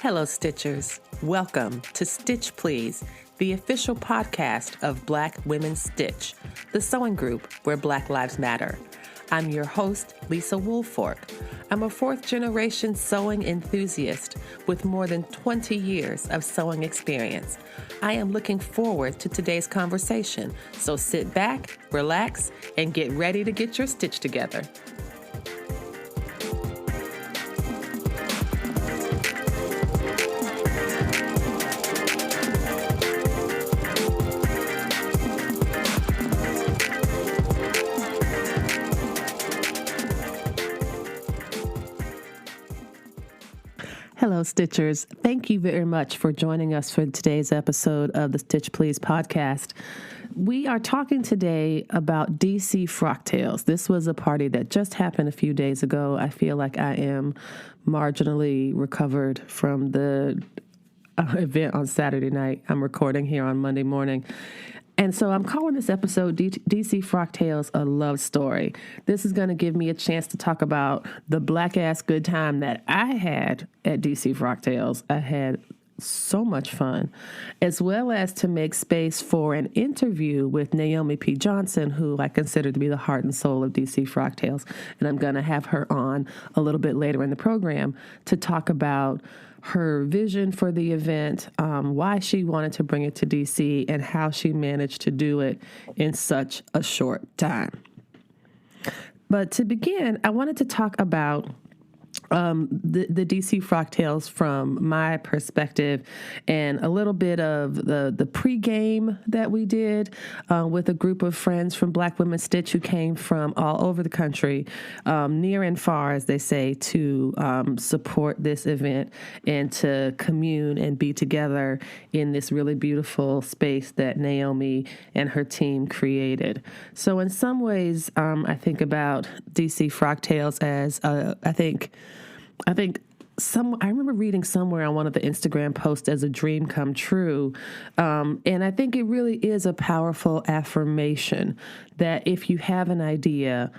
Hello, Stitchers. Welcome to Stitch Please, the official podcast of Black Women Stitch, the sewing group where Black Lives Matter. I'm your host, Lisa Woolfork. I'm a fourth-generation sewing enthusiast with more than 20 years of sewing experience. I am looking forward to today's conversation, so sit back, relax, and get ready to get your stitch together. Hello, Stitchers. Thank you very much for joining us for today's episode of the Stitch Please podcast. We are talking today about DC Frocktails. This was a party that just happened a few days ago. I feel like I am marginally recovered from the event on Saturday night. I'm recording here on Monday morning. And so I'm calling this episode DC Frocktails a love story. This is going to give me a chance to talk about the black-ass good time that I had at DC Frocktails. I had so much fun, as well as to make space for an interview with Naomi P. Johnson, who I consider to be the heart and soul of DC Frocktails. And I'm going to have her on a little bit later in the program to talk about her vision for the event, why she wanted to bring it to DC, and how she managed to do it in such a short time. But to begin, I wanted to talk about the DC Frocktails from my perspective, and a little bit of the pregame that we did with a group of friends from Black Women Stitch who came from all over the country, near and far, as they say, to support this event and to commune and be together in this really beautiful space that Naomi and her team created. So in some ways, I think about DC Frocktails as I remember reading somewhere on one of the Instagram posts as a dream come true. And I think it really is a powerful affirmation that if you have an idea,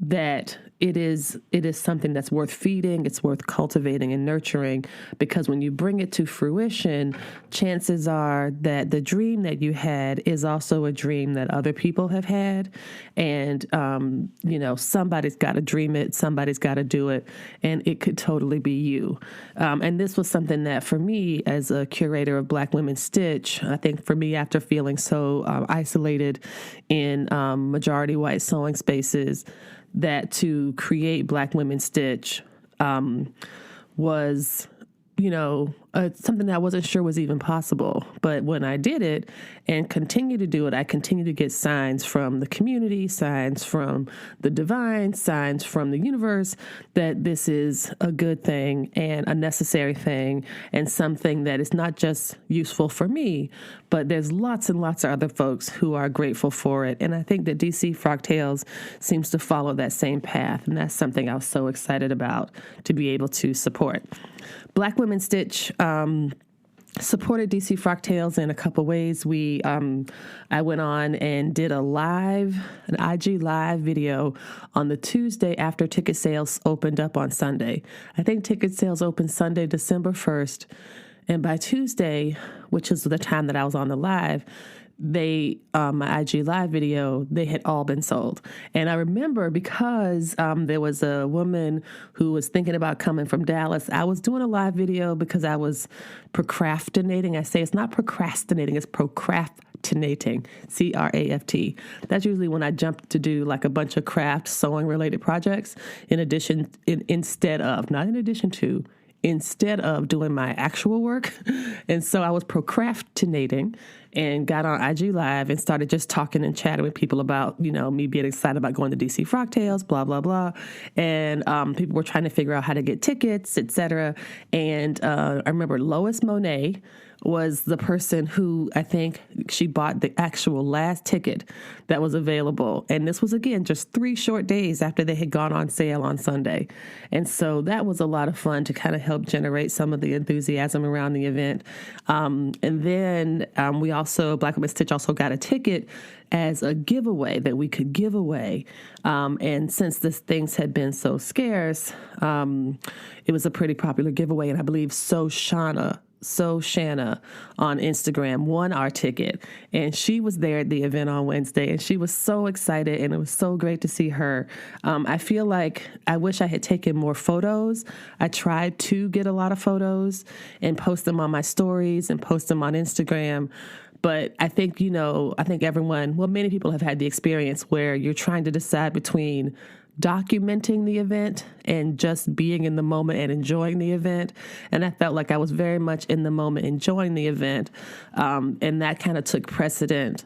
that it is something that's worth feeding, it's worth cultivating and nurturing, because when you bring it to fruition, chances are that the dream that you had is also a dream that other people have had. And, somebody's got to dream it, somebody's got to do it, and it could totally be you. And this was something that for me as a curator of Black Women Stitch, I think for me after feeling so isolated in majority white sewing spaces, that to create Black Women Stitch was, something that I wasn't sure was even possible. But when I did it and continue to do it, I continue to get signs from the community, signs from the divine, signs from the universe that this is a good thing and a necessary thing and something that is not just useful for me, but there's lots and lots of other folks who are grateful for it. And I think that DC Frocktails seems to follow that same path. And that's something I was so excited about to be able to support. Black Women Stitch supported DC Frocktails in a couple ways. I went on and did an IG live video on the Tuesday after ticket sales opened up on Sunday. I think ticket sales opened Sunday, December 1st. And by Tuesday, which is the time that I was on the live, my IG live video, they had all been sold. And I remember because there was a woman who was thinking about coming from Dallas. I was doing a live video because I was procrastinating. I say it's not procrastinating, it's procrastinating, C-R-A-F-T. That's usually when I jump to do like a bunch of craft sewing related projects instead of doing my actual work. And so I was procrastinating and got on IG Live and started just talking and chatting with people about, me being excited about going to DC Frocktails, blah, blah, blah. And people were trying to figure out how to get tickets, et cetera. And I remember Lois Monet was the person who I think she bought the actual last ticket that was available. And this was, again, just 3 short days after they had gone on sale on Sunday. And so that was a lot of fun to kind of help generate some of the enthusiasm around the event. And then we also, Black Women Stitch also got a ticket as a giveaway that we could give away. And since things had been so scarce, it was a pretty popular giveaway. And I believe Shanna on Instagram won our ticket, and she was there at the event on Wednesday, and she was so excited, and it was so great to see her. I feel like I wish I had taken more photos. I tried to get a lot of photos and post them on my stories and post them on Instagram. But I think, many people have had the experience where you're trying to decide between documenting the event and just being in the moment and enjoying the event. And I felt like I was very much in the moment enjoying the event. And that kind of took precedence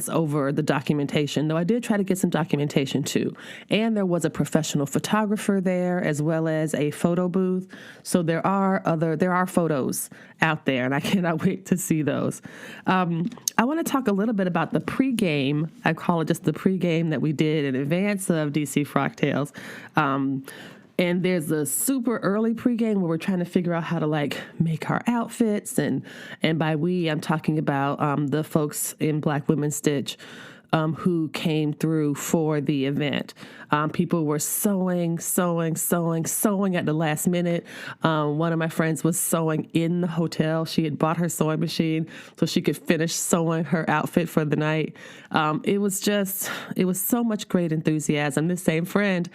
over the documentation, though I did try to get some documentation too. And there was a professional photographer there as well as a photo booth. So there are photos out there, and I cannot wait to see those. I want to talk a little bit about the pregame. I call it just the pregame that we did in advance of DC Frocktails. And there's a super early pregame where we're trying to figure out how to make our outfits. And by we, I'm talking about the folks in Black Women Stitch who came through for the event. People were sewing at the last minute. One of my friends was sewing in the hotel. She had bought her sewing machine so she could finish sewing her outfit for the night. It was so much great enthusiasm. This same friend,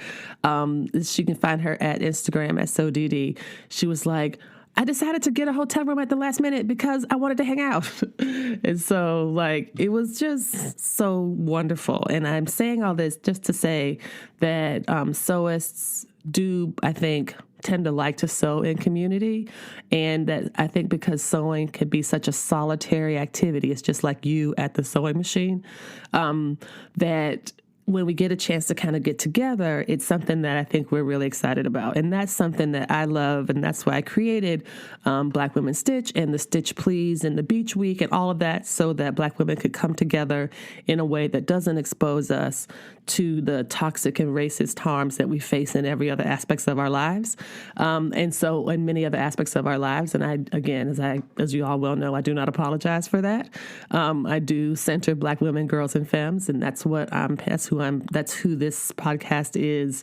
she can find her at Instagram at SoDD. She was like, I decided to get a hotel room at the last minute because I wanted to hang out. And so, it was just so wonderful. And I'm saying all this just to say that sewists do, I think, tend to like to sew in community. And that I think because sewing could be such a solitary activity, it's just like you at the sewing machine, that when we get a chance to kind of get together, it's something that I think we're really excited about. And that's something that I love. And that's why I created Black Women Stitch and the Stitch Please and the Beach Week and all of that, so that Black women could come together in a way that doesn't expose us to the toxic and racist harms that we face in every other aspects of our lives. And so in many other aspects of our lives. And I, again, as you all well know, I do not apologize for that. I do center Black women, girls, and femmes. And that's who this podcast is,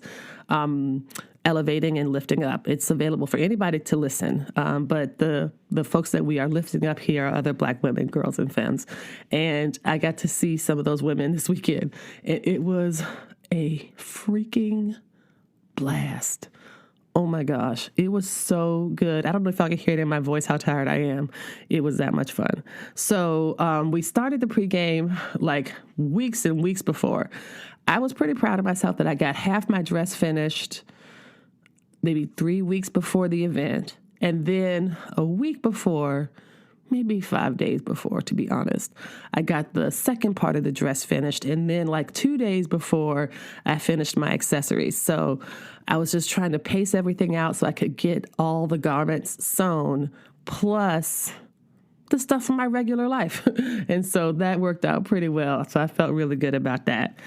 elevating and lifting up. It's available for anybody to listen. But the folks that we are lifting up here are other Black women, girls, and femmes. And I got to see some of those women this weekend. It was a freaking blast. Oh my gosh. It was so good. I don't know if y'all can hear it in my voice how tired I am. It was that much fun. So we started the pregame weeks and weeks before. I was pretty proud of myself that I got half my dress finished maybe 3 weeks before the event. And then a week before, maybe 5 days before, to be honest, I got the second part of the dress finished. And then 2 days before, I finished my accessories. So I was just trying to pace everything out so I could get all the garments sewn, plus the stuff from my regular life. And so that worked out pretty well. So I felt really good about that.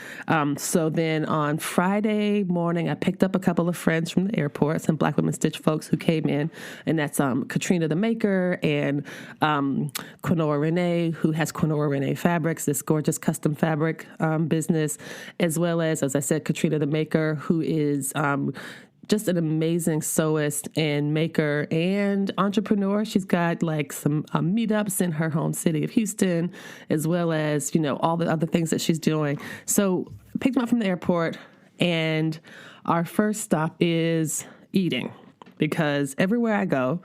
So then on Friday morning, I picked up a couple of friends from the airport, some Black Women Stitch folks who came in, and that's Katrina the Maker and Quinora Renee, who has Quinora Renee Fabrics, this gorgeous custom fabric business, as well as I said, Katrina the Maker, who is just an amazing sewist and maker and entrepreneur. She's got some meetups in her home city of Houston, as well as, all the other things that she's doing. So picked them up from the airport, and our first stop is eating, because everywhere I go,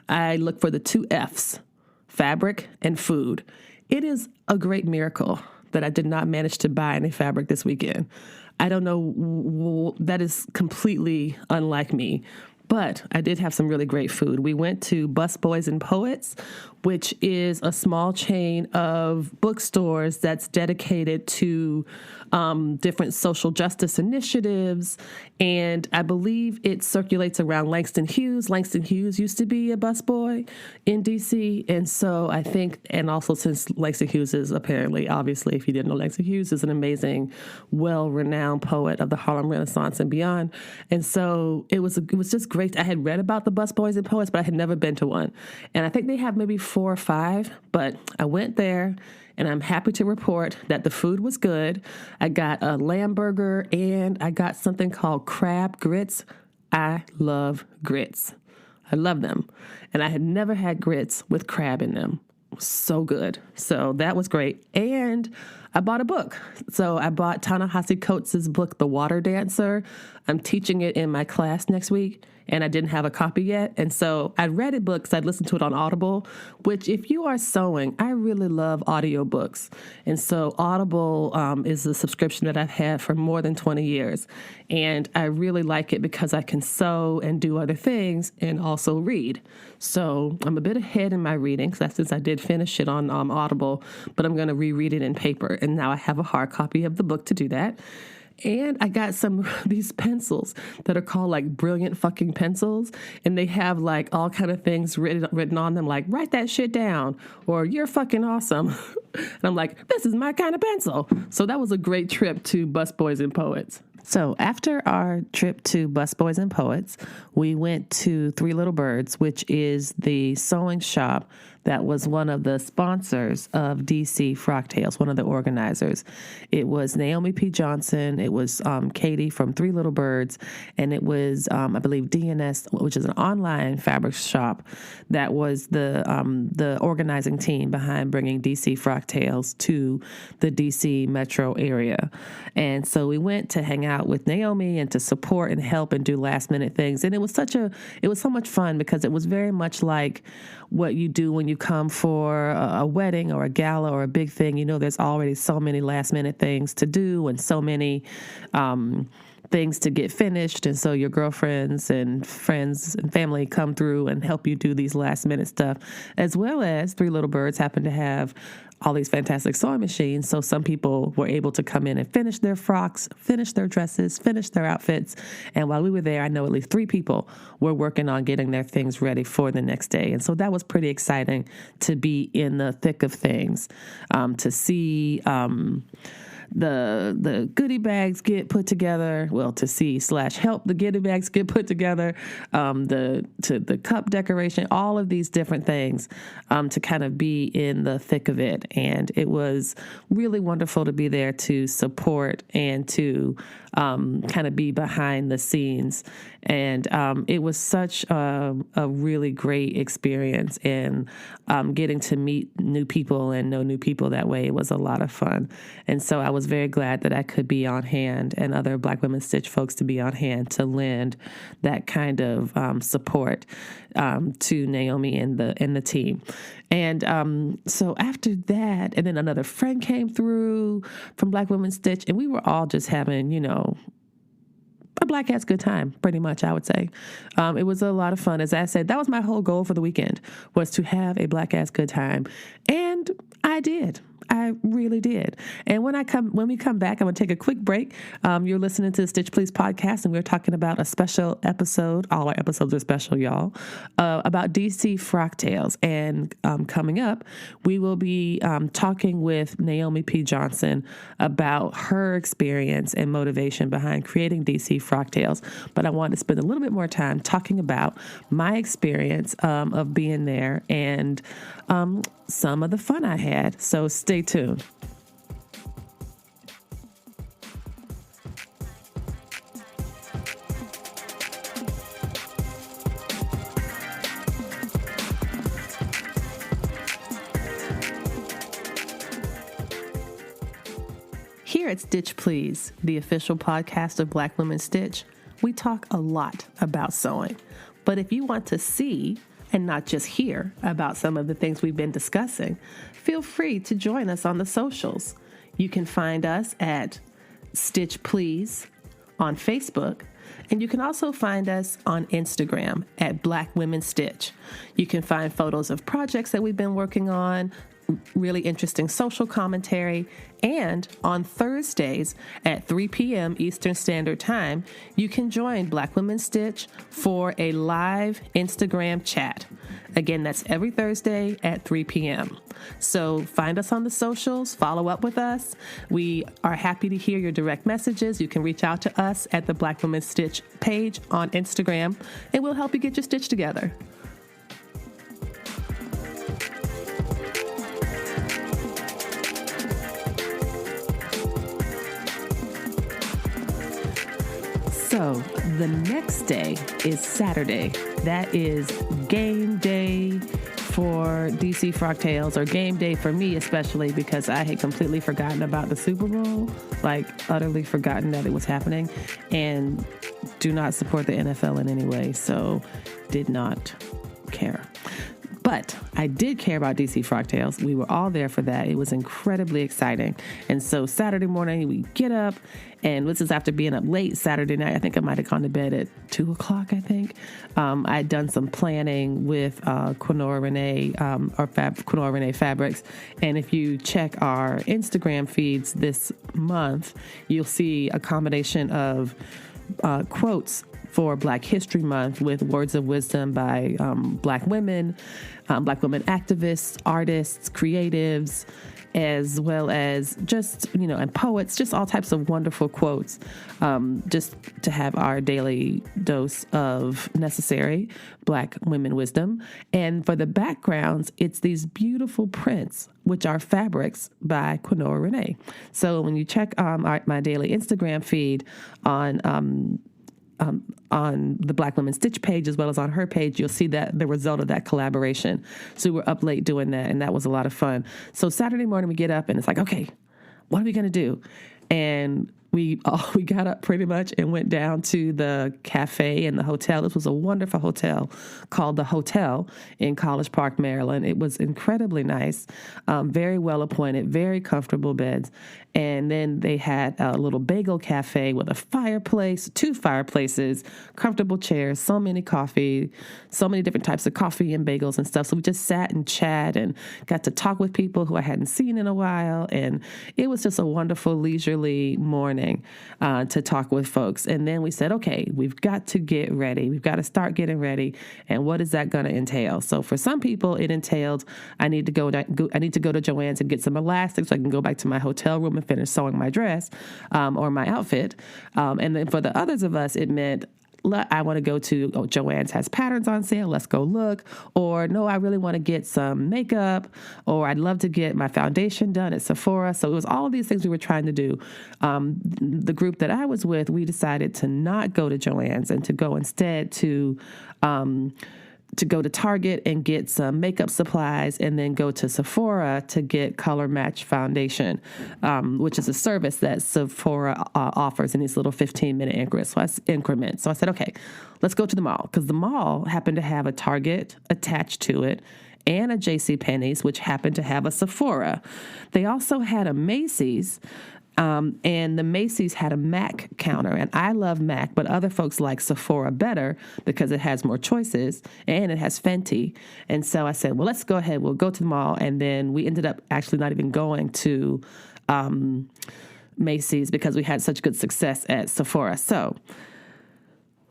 I look for the 2 F's, fabric and food. It is a great miracle that I did not manage to buy any fabric this weekend. I don't know, that is completely unlike me, but I did have some really great food. We went to Busboys and Poets, which is a small chain of bookstores that's dedicated to different social justice initiatives. And I believe it circulates around Langston Hughes. Langston Hughes used to be a busboy in DC. And so I think, and also since Langston Hughes is apparently, obviously, if you didn't know, Langston Hughes is an amazing, well-renowned poet of the Harlem Renaissance and beyond. And so it was just great. I had read about the busboys and poets, but I had never been to one. And I think they have maybe 4 or 5, but I went there. And I'm happy to report that the food was good. I got a lamb burger and I got something called crab grits. I love grits. I love them. And I had never had grits with crab in them. So good. So that was great. And I bought a book. So I bought Ta-Nehisi Coates' book, The Water Dancer. I'm teaching it in my class next week, and I didn't have a copy yet. And so I read it books. I'd listened to it on Audible, which if you are sewing, I really love audiobooks. And so Audible is a subscription that I've had for more than 20 years. And I really like it because I can sew and do other things and also read. So I'm a bit ahead in my reading since I did finish it on Audible, but I'm going to reread it in paper. And now I have a hard copy of the book to do that. And I got some of these pencils that are called like brilliant fucking pencils. And they have like all kind of things written on them, like write that shit down or you're fucking awesome. And I'm like, this is my kind of pencil. So that was a great trip to Busboys and Poets. So after our trip to Busboys and Poets, we went to Three Little Birds, which is the sewing shop that was one of the sponsors of DC Frocktails, one of the organizers. It was Naomi P. Johnson, it was Katie from Three Little Birds, and it was, I believe, DNS, which is an online fabric shop that was the organizing team behind bringing DC Frocktails to the DC metro area. And so we went to hang out with Naomi and to support and help and do last minute things. And it was so much fun because it was very much like what you do when you come for a wedding or a gala or a big thing. You know, there's already so many last minute things to do and so many things to get finished. And so your girlfriends and friends and family come through and help you do these last minute stuff, as well as Three Little Birds happen to have all these fantastic sewing machines. So some people were able to come in and finish their frocks, finish their dresses, finish their outfits. And while we were there, I know at least 3 people were working on getting their things ready for the next day. And so that was pretty exciting to be in the thick of things, to see the goodie bags get put together, to see / help the goodie bags get put together, the cup decoration, all of these different things, to kind of be in the thick of it. And it was really wonderful to be there to support and to kind of be behind the scenes. And it was such a really great experience, and getting to meet new people and know new people that way was a lot of fun. And so I was very glad that I could be on hand, and other Black Women Stitch folks to be on hand to lend that kind of support to Naomi and the team. And so after that, and then another friend came through from Black Women Stitch, and we were all just having, a black ass good time, pretty much, I would say. It was a lot of fun. As I said, that was my whole goal for the weekend, was to have a black ass good time. And I did. I really did. And when we come back, I'm going to take a quick break. You're listening to the Stitch Please podcast, and we're talking about a special episode. All our episodes are special, y'all, about DC Frocktails. And coming up, we will be talking with Naomi P. Johnson about her experience and motivation behind creating DC Frocktails. But I wanted to spend a little bit more time talking about my experience of being there and some of the fun I had. So stay tuned. Here at Stitch Please, the official podcast of Black Women Stitch, we talk a lot about sewing. But if you want to see and not just hear about some of the things we've been discussing, feel free to join us on the socials. You can find us at Stitch Please on Facebook, And you can also find us on Instagram at Black Women Stitch. You can find photos of projects that we've been working on, really interesting social commentary, and on Thursdays at 3 p.m. Eastern Standard Time, you can join Black Women Stitch for a live Instagram chat. Again, that's every Thursday at 3 p.m. So find us on the socials, follow up with us. We are happy to hear your direct messages. You can reach out to us at the Black Women Stitch page on Instagram, and we'll help you get your stitch together. So the next day is Saturday. That is game day for DC Frocktails, or game day for me especially, because I had completely forgotten about the Super Bowl, like utterly forgotten that it was happening, and do not support the NFL in any way, so did not care. But I did care about DC Frocktails. We were all there for that. It was incredibly exciting. And so Saturday morning, we get up, and this is after being up late Saturday night. I think I might have gone to bed at 2 o'clock, I think. I had done some planning with Quinora Renee, Quinora Renee Fabrics. And if you check our Instagram feeds this month, you'll see a combination of quotes for Black History Month with words of wisdom by Black women activists, artists, creatives, as well as just, and poets, just all types of wonderful quotes, just to have our daily dose of necessary Black women wisdom. And for the backgrounds, it's these beautiful prints, which are fabrics by Quinora Renee. So when you check my daily Instagram feed on the Black Women Stitch page, as well as on her page, you'll see that the result of that collaboration. So we were up late doing that, and that was a lot of fun. So Saturday morning we get up, and it's like, okay, what are we going to do? And we got up pretty much and went down to the cafe and the hotel. This was a wonderful hotel called The Hotel in College Park, Maryland. It was incredibly nice, very well appointed, very comfortable beds. And then they had a little bagel cafe with a fireplace, 2 fireplaces, comfortable chairs, so many different types of coffee and bagels and stuff. So we just sat and chat and got to talk with people who I hadn't seen in a while. And it was just a wonderful, leisurely morning to talk with folks. And then we said, okay, we've got to get ready. We've got to start getting ready. And what is that going to entail? So for some people, it entailed I need to go to Joann's and get some elastics so I can go back to my hotel room and finish sewing my dress or my outfit. And then for the others of us, it meant I want to go to Joann's has patterns on sale. Let's go look. Or no, I really want to get some makeup, or I'd love to get my foundation done at Sephora. So it was all of these things we were trying to do. The group that I was with, we decided to not go to Joann's and to go instead to go to Target and get some makeup supplies, and then go to Sephora to get color match foundation, which is a service that Sephora offers in these little 15-minute increments. So I said, okay, let's go to the mall, because the mall happened to have a Target attached to it and a JCPenney's, which happened to have a Sephora. They also had a Macy's, and the Macy's had a MAC counter, and I love MAC, but other folks like Sephora better because it has more choices and it has Fenty. And so I said, well, let's go ahead. We'll go to the mall. And then we ended up actually not even going to Macy's because we had such good success at Sephora. So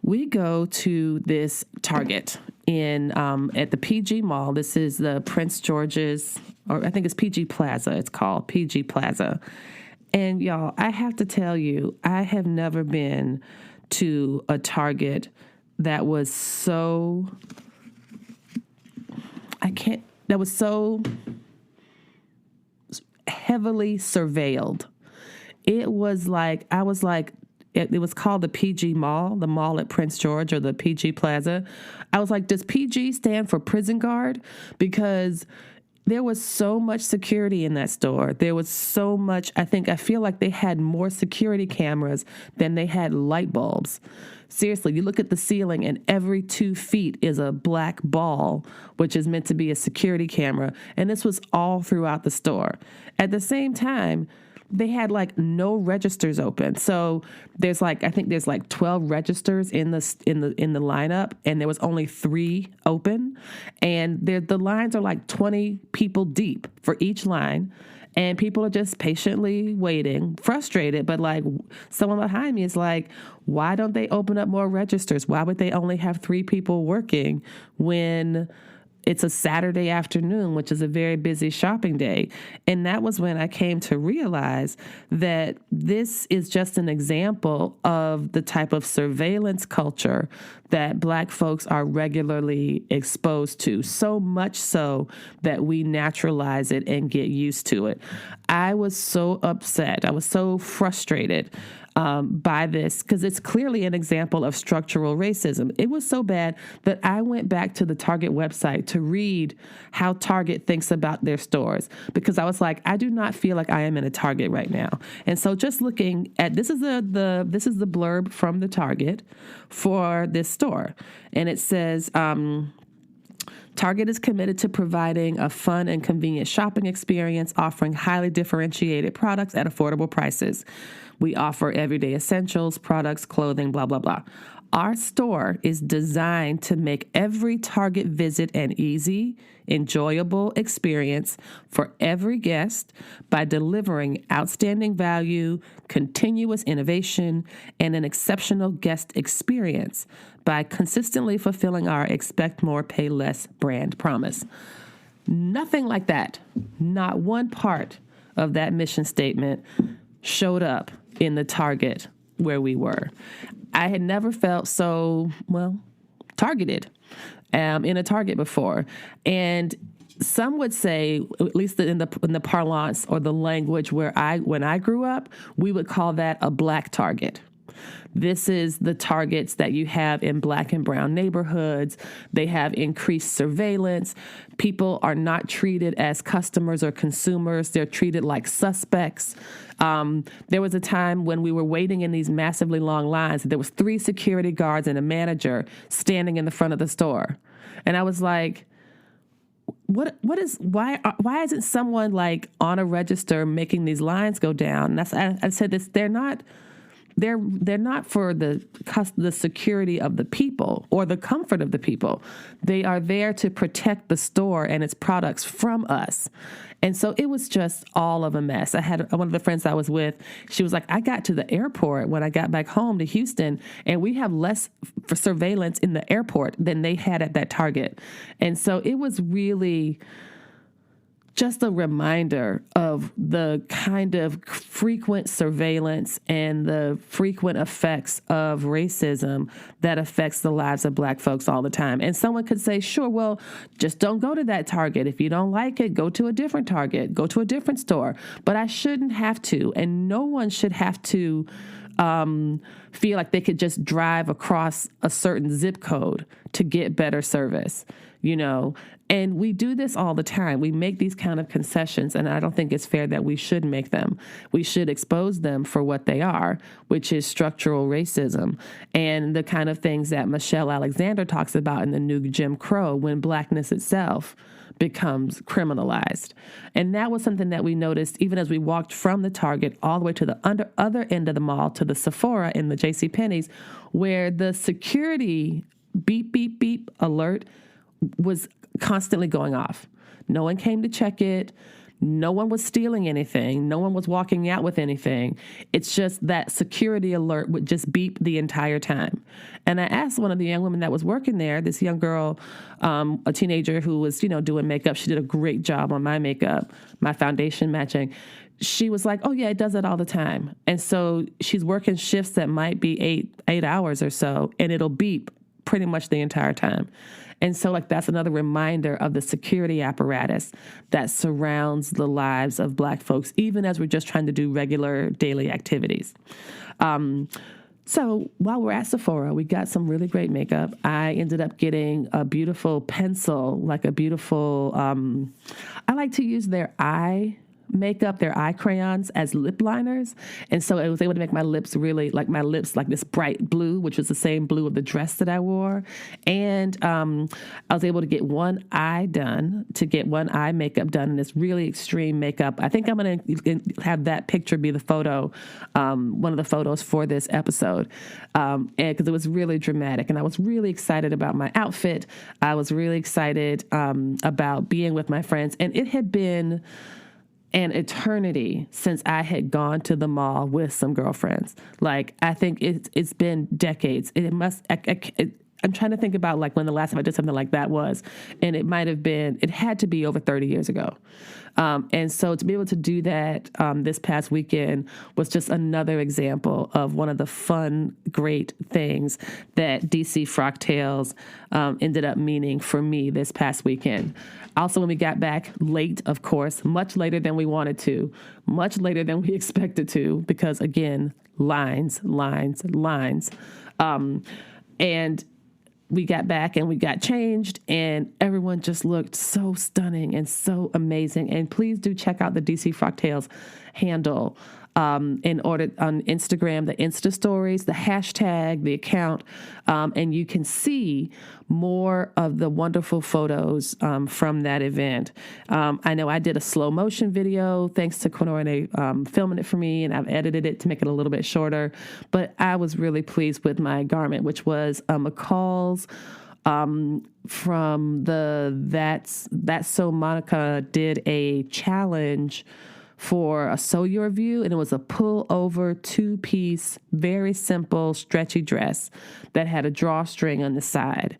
we go to this Target at the PG Mall. This is the Prince George's, or I think it's PG Plaza. It's called PG Plaza. And y'all, I have to tell you, I have never been to a Target that was so heavily surveilled. It was like, it was called the PG Mall, the mall at Prince George, or the PG Plaza. I was like, does PG stand for prison guard? Because there was so much security in that store. There was so much, I feel like they had more security cameras than they had light bulbs. Seriously, you look at the ceiling and every 2 feet is a black ball, which is meant to be a security camera. And this was all throughout the store. At the same time, they had like no registers open. So I think there's like 12 registers in the lineup, and there was only 3 open, and the lines are like 20 people deep for each line. And people are just patiently waiting, frustrated. But like someone behind me is like, why don't they open up more registers? Why would they only have 3 people working when it's a Saturday afternoon, which is a very busy shopping day? And that was when I came to realize that this is just an example of the type of surveillance culture that Black folks are regularly exposed to, so much so that we naturalize it and get used to it. I was so upset. I was so frustrated by this, because it's clearly an example of structural racism. It was so bad that I went back to the Target website to read how Target thinks about their stores, because I was like, I do not feel like I am in a Target right now. And so just looking at this is the blurb from the Target for this store, and it says, Target is committed to providing a fun and convenient shopping experience, offering highly differentiated products at affordable prices. We offer everyday essentials, products, clothing, blah, blah, blah. Our store is designed to make every Target visit an easy, enjoyable experience for every guest by delivering outstanding value, continuous innovation, and an exceptional guest experience by consistently fulfilling our expect more, pay less brand promise. Nothing like that. Not one part of that mission statement showed up in the Target where we were. I had never felt so, targeted in a Target before. And some would say, at least in the parlance or the language when I grew up, we would call that a Black Target. This is the Targets that you have in Black and brown neighborhoods. They have increased surveillance. People are not treated as customers or consumers. They're treated like suspects. There was a time when we were waiting in these massively long lines. There was 3 security guards and a manager standing in the front of the store. And I was like, why isn't someone like on a register making these lines go down? And I said this, they're not for the security of the people or the comfort of the people. They are there to protect the store and its products from us. And so it was just all of a mess. I had one of the friends I was with, she was like, I got to the airport when I got back home to Houston, and we have less for surveillance in the airport than they had at that Target. And so it was really just a reminder of the kind of frequent surveillance and the frequent effects of racism that affects the lives of Black folks all the time. And someone could say, sure, well, just don't go to that Target. If you don't like it, go to a different Target, go to a different store. But I shouldn't have to, and no one should have to feel like they could just drive across a certain zip code to get better service, And we do this all the time. We make these kind of concessions, and I don't think it's fair that we should make them. We should expose them for what they are, which is structural racism and the kind of things that Michelle Alexander talks about in the new Jim Crow, when Blackness itself becomes criminalized. And that was something that we noticed even as we walked from the Target all the way to the other end of the mall, to the Sephora and the JCPenney's, where the security beep, beep, beep alert was constantly going off. No one came to check it. No one was stealing anything. No one was walking out with anything. It's just that security alert would just beep the entire time. And I asked one of the young women that was working there, this young girl, a teenager who was, doing makeup. She did a great job on my makeup, my foundation matching. She was like, oh, yeah, it does it all the time. And so she's working shifts that might be eight hours or so, and it'll beep pretty much the entire time. And so that's another reminder of the security apparatus that surrounds the lives of Black folks, even as we're just trying to do regular daily activities. So while we're at Sephora, we got some really great makeup. I ended up getting a beautiful pencil, I like to use their eye makeup, their eye crayons as lip liners. And so I was able to make my lips like this bright blue, which was the same blue of the dress that I wore. And I was able to get one eye makeup done in this really extreme makeup. I think I'm going to have that picture be the photo, one of the photos for this episode, and because it was really dramatic. And I was really excited about my outfit. I was really excited about being with my friends. And it had been an eternity since I had gone to the mall with some girlfriends. Like, I think it's been decades. I'm trying to think about like when the last time I did something like that was, and it had to be over 30 years ago. And so to be able to do that this past weekend was just another example of one of the fun, great things that DC Frocktails ended up meaning for me this past weekend. Also, when we got back late, of course, much later than we wanted to, much later than we expected to, because again, lines. And we got back and we got changed, and everyone just looked so stunning and so amazing. And please do check out the DC Frocktails handle on Instagram, the Insta stories, the hashtag, the account, and you can see more of the wonderful photos from that event. I know I did a slow motion video thanks to Quinore filming it for me, and I've edited it to make it a little bit shorter. But I was really pleased with my garment, which was McCall's from That's So Monica did a challenge for a Sew Your View, and it was a pull-over 2-piece, very simple, stretchy dress that had a drawstring on the side.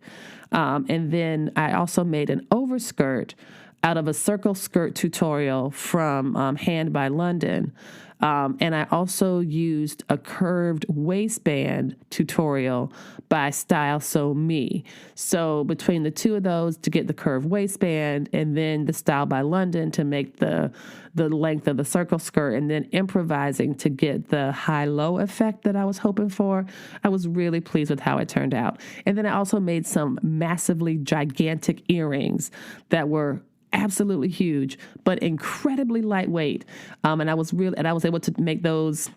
And then I also made an overskirt out of a circle skirt tutorial from Hand by London. And I also used a curved waistband tutorial by Style So Me. So between the two of those to get the curved waistband, and then the Style by London to make the length of the circle skirt, and then improvising to get the high-low effect that I was hoping for, I was really pleased with how it turned out. And then I also made some massively gigantic earrings that were absolutely huge, but incredibly lightweight. And I was able to make those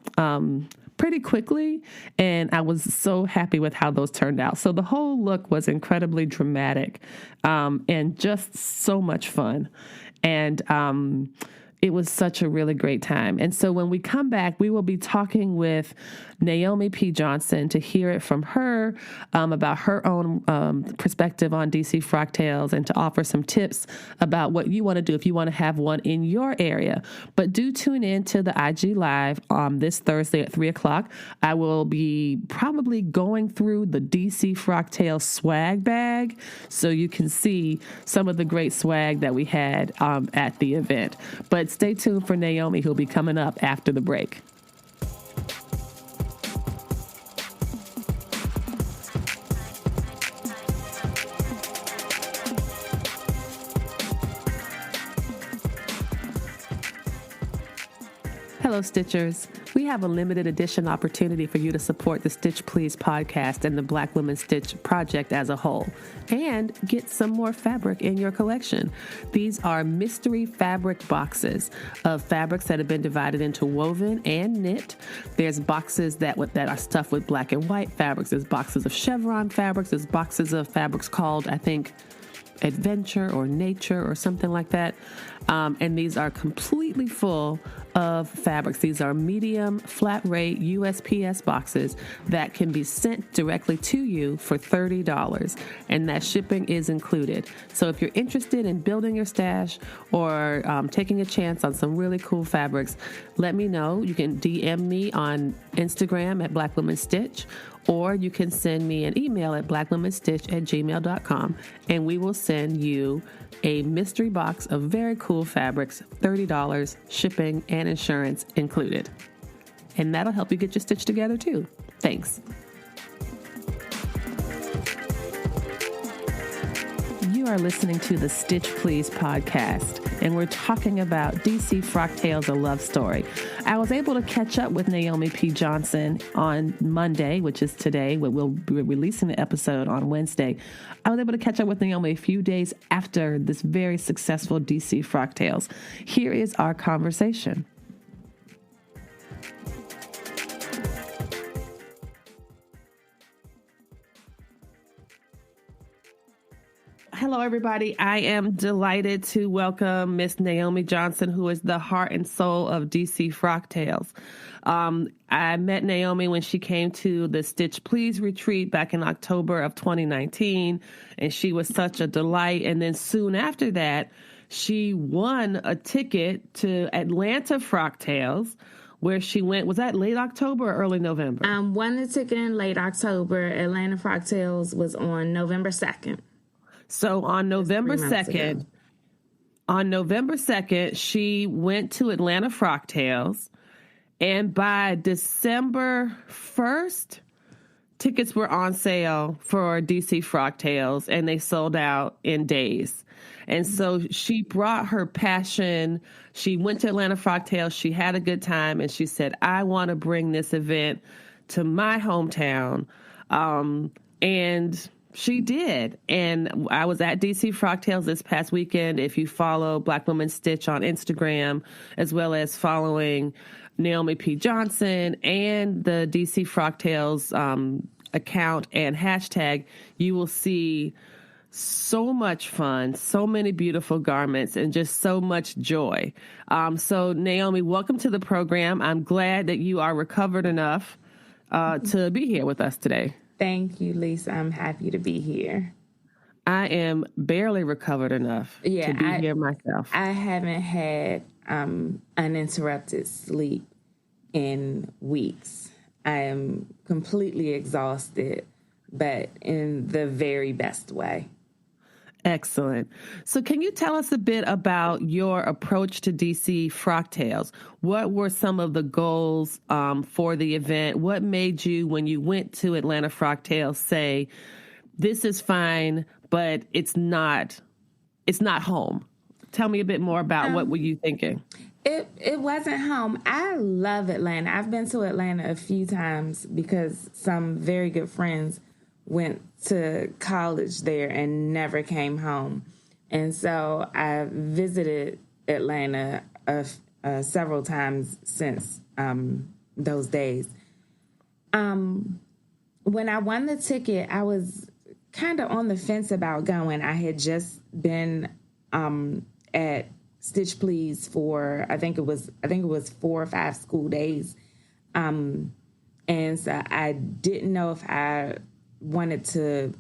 pretty quickly, and I was so happy with how those turned out. So the whole look was incredibly dramatic, and just so much fun. And it was such a really great time. And so when we come back, we will be talking with Naomi P. Johnson to hear it from her about her own perspective on DC Frocktails, and to offer some tips about what you want to do if you want to have one in your area. But do tune in to the IG Live this Thursday at 3 o'clock. I will be probably going through the DC Frocktails swag bag so you can see some of the great swag that we had at the event. But stay tuned for Naomi, who'll be coming up after the break. Hello, Stitchers. We have a limited edition opportunity for you to support the Stitch Please podcast and the Black Women Stitch project as a whole, and get some more fabric in your collection. These are mystery fabric boxes of fabrics that have been divided into woven and knit. There's boxes that are stuffed with black and white fabrics. There's boxes of chevron fabrics. There's boxes of fabrics called, I think, Adventure or Nature or something like that. And these are completely full of fabrics. These are medium flat rate USPS boxes that can be sent directly to you for $30, and that shipping is included. So if you're interested in building your stash or taking a chance on some really cool fabrics, let me know. You can DM me on Instagram at Black Women Stitch, or you can send me an email at blackwomenstitch@gmail.com, and we will send you a mystery box of very cool fabrics, $30, shipping and insurance included. And that'll help you get your stitch together too. Thanks. You are listening to the Stitch Please podcast, and we're talking about DC Frocktails, a love story. I was able to catch up with Naomi P. Johnson on Monday, which is today. We'll be releasing the episode on Wednesday. I was able to catch up with Naomi a few days after this very successful DC Frocktails. Here is our conversation. Hello, everybody. I am delighted to welcome Miss Naomi Johnson, who is the heart and soul of DC Frocktails. I met Naomi when she came to the Stitch Please retreat back in October of 2019, and she was such a delight. And then soon after that, she won a ticket to Atlanta Frocktails, where she went. Was that late October or early November? Won the ticket in late October. Atlanta Frocktails was on November 2nd. So on November 2nd, she went to Atlanta Frocktails, and by December 1st, tickets were on sale for DC Frocktails, and they sold out in days. And so she brought her passion. She went to Atlanta Frocktails. She had a good time, and she said, I want to bring this event to my hometown. And she did. And I was at DC Frocktails this past weekend. If you follow Black Women Stitch on Instagram, as well as following Naomi P. Johnson and the DC Frocktails account and hashtag, you will see so much fun, so many beautiful garments, and just so much joy. So Naomi, welcome to the program. I'm glad that you are recovered enough to be here with us today. Thank you, Lisa. I'm happy to be here. I am barely recovered enough to be here myself. I haven't had uninterrupted sleep in weeks. I am completely exhausted, but in the very best way. Excellent. So can you tell us a bit about your approach to DC Frocktails? What were some of the goals for the event? What made you, when you went to Atlanta Frocktails, say, this is fine, but it's not home? Tell me a bit more about what were you thinking? It wasn't home. I love Atlanta. I've been to Atlanta a few times because some very good friends went to college there and never came home. And so I visited Atlanta several times since those days. When I won the ticket, I was kind of on the fence about going. I had just been at Stitch Please for I think it was 4 or 5 school days. And so I didn't know if I wanted to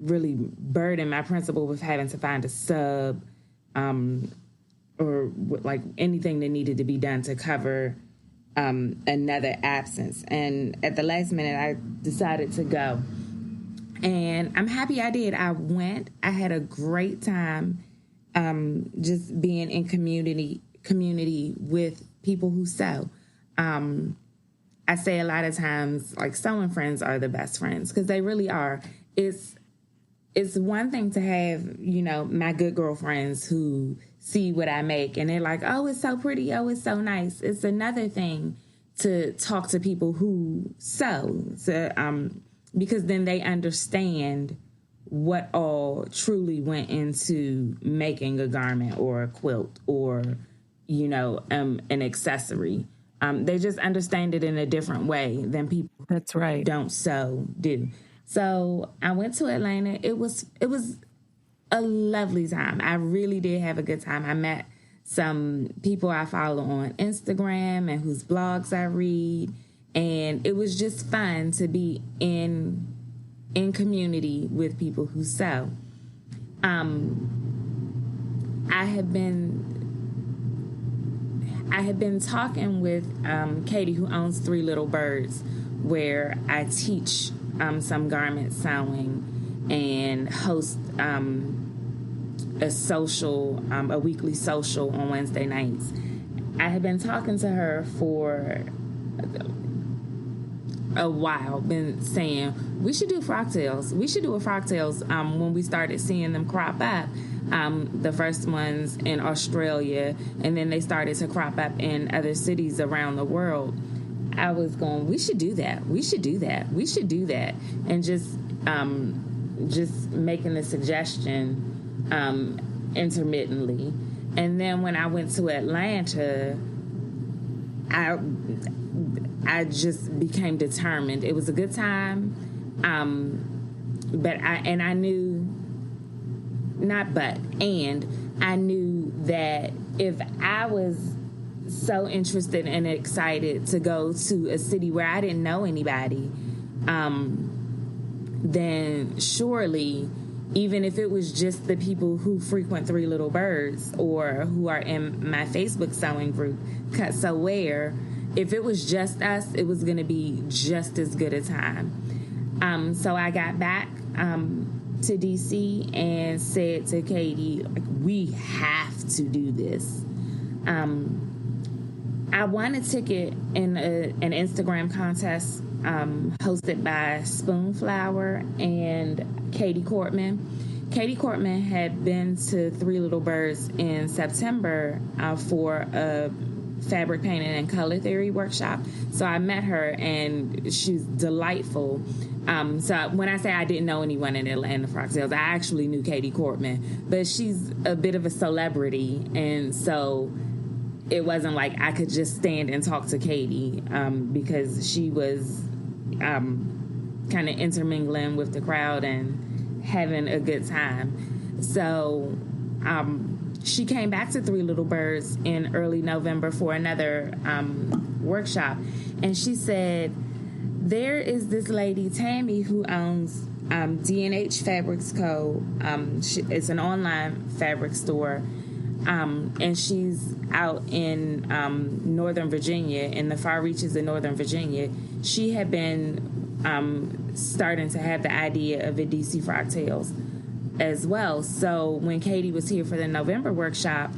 really burden my principal with having to find a sub or like anything that needed to be done to cover another absence. And at the last minute, I decided to go. And I'm happy I did. I went. I had a great time just being in community with people who sew. I say a lot of times, like, sewing friends are the best friends because they really are. It's one thing to have, my good girlfriends who see what I make and they're like, oh, it's so pretty. Oh, it's so nice. It's another thing to talk to people who sew, because then they understand what all truly went into making a garment or a quilt or, an accessory. They just understand it in a different way than people That's right. don't sew do. So I went to Atlanta. It was a lovely time. I really did have a good time. I met some people I follow on Instagram and whose blogs I read. And it was just fun to be in community with people who sew. I have been talking with Katie, who owns 3 Little Birds, where I teach some garment sewing and host a weekly social on Wednesday nights. I have been talking to her for a while been saying we should do Frocktails. We should do a Frocktails. When we started seeing them crop up, the first ones in Australia, and then they started to crop up in other cities around the world. I was going, we should do that. We should do that. We should do that, and just making the suggestion intermittently. And then when I went to Atlanta, I just became determined. It was a good time, I knew, I knew that if I was so interested and excited to go to a city where I didn't know anybody, then surely, even if it was just the people who frequent Three Little Birds or who are in my Facebook sewing group, Cut Sew Wear, if it was just us, it was going to be just as good a time. So I got back to DC and said to Katie, we have to do this. I won a ticket in an Instagram contest hosted by Spoonflower and Katie Cortman. Katie Cortman had been to Three Little Birds in September for a fabric painting and color theory workshop. So I met her, and she's delightful. So when I say I didn't know anyone in Atlanta Frocktails, I actually knew Katie Cortman, but she's a bit of a celebrity, and so it wasn't like I could just stand and talk to Katie because she was kind of intermingling with the crowd and having a good time. So she came back to Three Little Birds in early November for another workshop, and she said, there is this lady, Tammy, who owns D&H Fabrics Co. It's an online fabric store, and she's out in Northern Virginia, in the far reaches of Northern Virginia. She had been starting to have the idea of a DC Frocktails as well. So when Katie was here for the November workshop,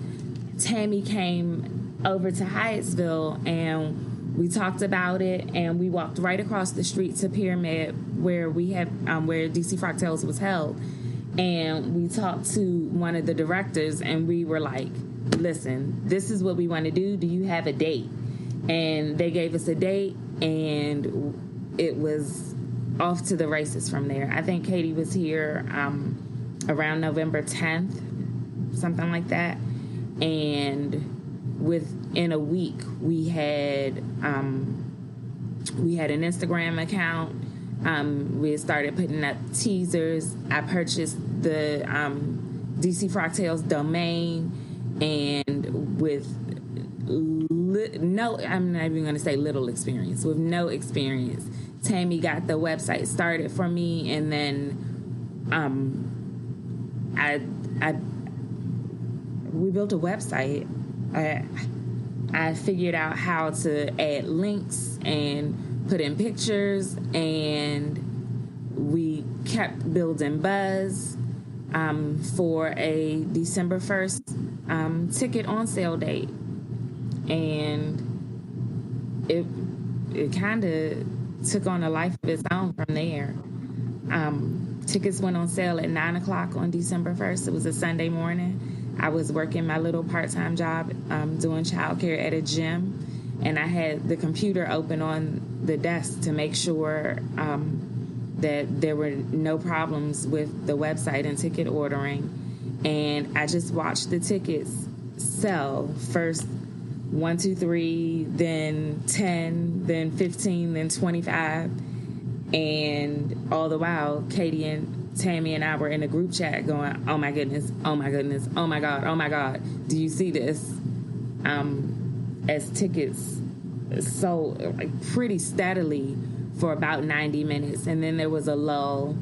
Tammy came over to Hyattsville, and we talked about it, and we walked right across the street to Pyramid, where we have where DC Frocktails was held. And we talked to one of the directors, and we were like, listen, this is what we want to do. Do you have a date? And they gave us a date, and it was off to the races from there. I think Katie was here around November 10th, something like that. And within a week, we had an Instagram account. We had started putting up teasers. I purchased the DC Frocktails domain, and with I'm not even going to say little experience. With no experience, Tammy got the website started for me, and then we built a website. I figured out how to add links and put in pictures, and we kept building buzz for a December 1st ticket on sale date. And it kind of took on a life of its own from there. Tickets went on sale at 9 o'clock on December 1st. It was a Sunday morning. I was working my little part-time job doing childcare at a gym, and I had the computer open on the desk to make sure that there were no problems with the website and ticket ordering. And I just watched the tickets sell. First 1, 2, 3, then 10, then 15, then 25. And all the while, Katie and Tammy and I were in a group chat going, oh my goodness, oh my goodness, oh my God, oh my God, do you see this? As tickets sold like pretty steadily for about 90 minutes. And then there was a lull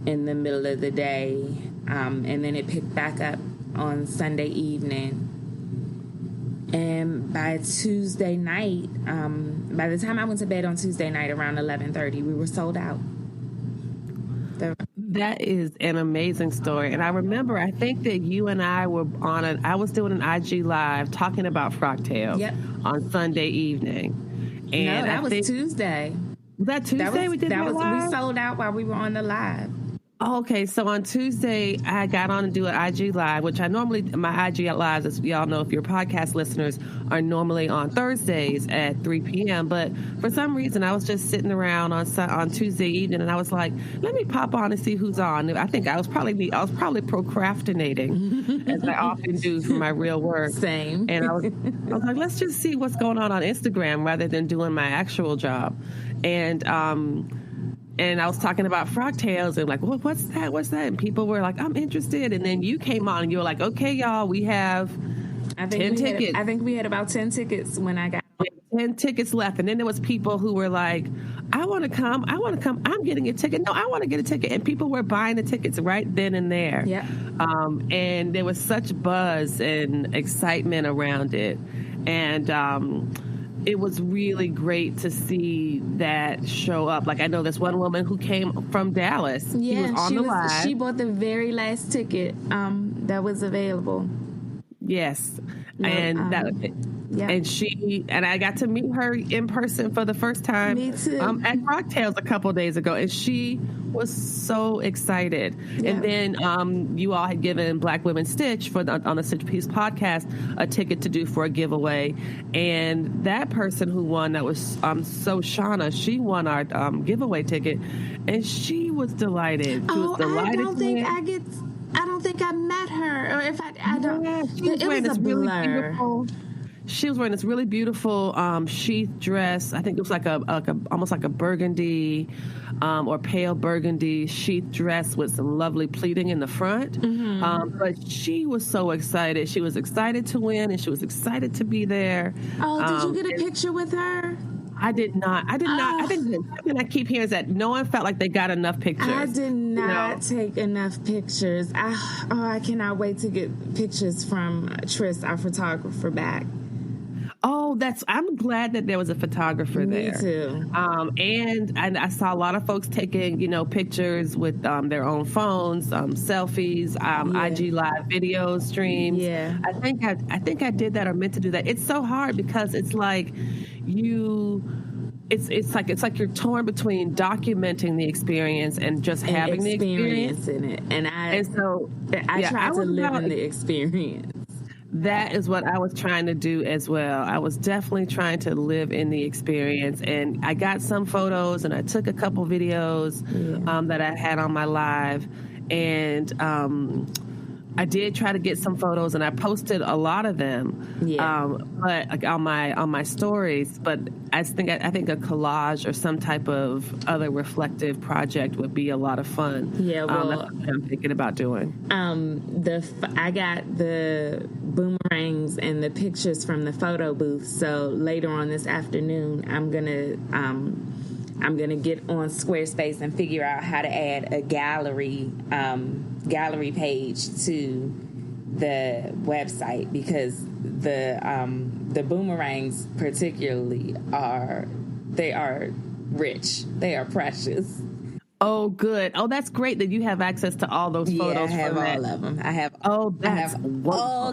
in the middle of the day. And then it picked back up on Sunday evening. And by Tuesday night, by the time I went to bed on Tuesday night around 11:30, we were sold out. That is an amazing story. And I remember, I think that you and I were I was doing an IG Live talking about Frocktails on Sunday evening. And no, that was Tuesday. Was that Tuesday we did that live? We sold out while we were on the live. Okay, so on Tuesday, I got on to do an IG Live, which my IG Lives, as y'all know, if you're podcast listeners, are normally on Thursdays at 3 p.m. But for some reason, I was just sitting around on Tuesday evening, and I was like, let me pop on and see who's on. I think I was probably procrastinating, as I often do for my real work. Same. And I was like, let's just see what's going on Instagram rather than doing my actual job. And I was talking about Frocktails and like, well, what's that? And people were like, I'm interested. And then you came on and you were like, okay, y'all, we have 10 tickets. I think we had about 10 tickets when I got 10 tickets left. And then there was people who were like, I want to come. I'm getting a ticket. No, I want to get a ticket. And people were buying the tickets right then and there. Yeah. And there was such buzz and excitement around it. And, it was really great to see that show up. Like, I know this one woman who came from Dallas. Yeah, she was on the live. She bought the very last ticket that was available. Yes. And I got to meet her in person for the first time. Me too. At Frocktails a couple of days ago, and she was so excited. Yeah. And then you all had given Black Women Stitch on the Stitch Piece podcast a ticket to do for a giveaway, and that person who won, that was so Shauna, she won our giveaway ticket, and she was delighted. She was delighted. I don't think I met her, or if I don't. Yeah, it was a blur. She was wearing this really beautiful sheath dress. I think it was like almost like a burgundy or pale burgundy sheath dress with some lovely pleating in the front. Mm-hmm. But she was so excited. She was excited to win, and she was excited to be there. Oh, did you get a picture with her? I did not. I think I keep hearing is that no one felt like they got enough pictures. I did not take enough pictures. I cannot wait to get pictures from Tris, our photographer, back. Oh, I'm glad that there was a photographer there. Me too. And I saw a lot of folks taking, pictures with their own phones, selfies, IG Live video streams. Yeah. I think I did that or meant to do that. It's so hard because it's like it's like you're torn between documenting the experience and just having the experience in it. And I try to live in the experience. That is what I was trying to do as well. I was definitely trying to live in the experience. And I got some photos and I took a couple videos that I had on my live. And I did try to get some photos, and I posted a lot of them, but like on my stories. But I think a collage or some type of other reflective project would be a lot of fun. Yeah, well, that's what I'm thinking about doing. I got the boomerangs and the pictures from the photo booth. So later on this afternoon, I'm gonna get on Squarespace and figure out how to add a gallery page to the website, because the boomerangs particularly are rich. They are precious. Oh, good. Oh, that's great that you have access to all those photos. I have all of them. I have all